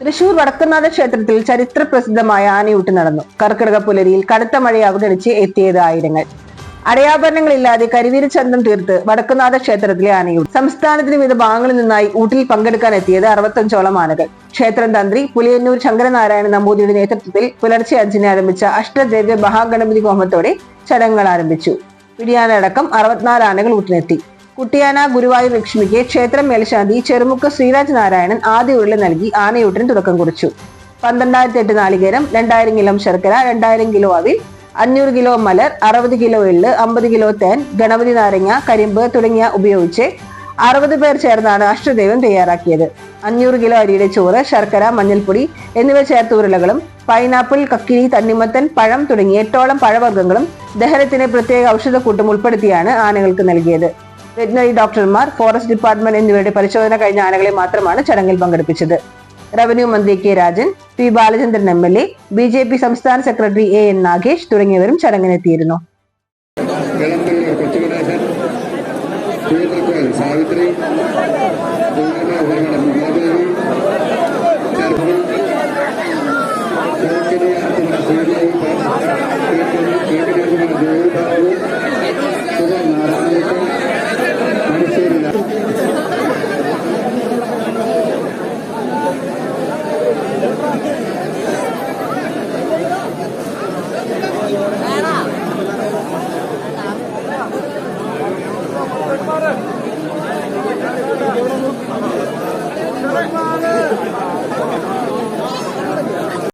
തൃശൂർ വടക്കുംനാഥ ക്ഷേത്രത്തിൽ ചരിത്ര പ്രസിദ്ധമായ ആനയൂട്ട് നടന്നു. കർക്കിടക പുലരിയിൽ കടുത്ത മഴയെ അവഗണിച്ച് എത്തിയത് ആയിരങ്ങൾ. അടയാഭരണങ്ങളില്ലാതെ കരിവീരചന്തം തീർത്ത് വടക്കുംനാഥ ക്ഷേത്രത്തിലെ ആനയൂട്ട്. സംസ്ഥാനത്തിന് വിവിധ ഭാഗങ്ങളിൽ നിന്നായി ഊട്ടിൽ പങ്കെടുക്കാൻ എത്തിയത് 65ഓളം ആനകൾ. ക്ഷേത്രം തന്ത്രി പുലിയന്നൂർ ശങ്കരനാരായണ നമ്പൂതിരിയുടെ നേതൃത്വത്തിൽ പുലർച്ചെ 5-ന് ആരംഭിച്ച അഷ്ടദ്രവ്യ മഹാഗണപതി ഹോമത്തോടെ ചടങ്ങുകൾ ആരംഭിച്ചു. പിടിയാന അടക്കം 64 ആനകൾ ഊട്ടിനെത്തി. കുട്ടിയാന ഗുരുവായൂർ ലക്ഷ്മിക്ക് ക്ഷേത്രം മേൽശാന്തി ചെറുമുക്ക് ശ്രീരാജ് നാരായണൻ ആദ്യ ഉരുള നൽകി ആനയൂട്ടിന് തുടക്കം കുറിച്ചു. 12,008 നാളികേരം, 2000 കിലോ ശർക്കര, 2000 കിലോ അവിൽ, 500 കിലോ മലർ, 60 കിലോ എള്ള്, 50 കിലോ തേൻ, ഗണപതി നാരങ്ങ, കരിമ്പ് തുടങ്ങിയ ഉപയോഗിച്ച് 60 പേർ ചേർന്നാണ് അഷ്ടദൈവം തയ്യാറാക്കിയത്. 500 കിലോ അരിയുടെ ചോറ്, ശർക്കര, മഞ്ഞൾപ്പൊടി എന്നിവ ചേർത്ത് ഉരുളകളും പൈനാപ്പിൾ, കക്കിരി, തണ്ണിമത്തൻ, പഴം തുടങ്ങിയ 8ഓളം പഴവർഗ്ഗങ്ങളും ദഹനത്തിന് പ്രത്യേക ഔഷധക്കൂട്ടും ഉൾപ്പെടുത്തിയാണ് ആനകൾക്ക് നൽകിയത്. വെറ്റിനറി ഡോക്ടർമാർ, ഫോറസ്റ്റ് ഡിപ്പാർട്ട്മെന്റ് എന്നിവരുടെ പരിശോധന കഴിഞ്ഞ ആനകളെ മാത്രമാണ് ചടങ്ങിൽ പങ്കെടുപ്പിച്ചത്. റവന്യൂ മന്ത്രി K Rajan, P Balachandran MLA, BJP സംസ്ഥാന സെക്രട്ടറി AN നാഗേഷ് തുടങ്ങിയവരും ചടങ്ങിനെത്തിയിരുന്നു. സാവിത്രി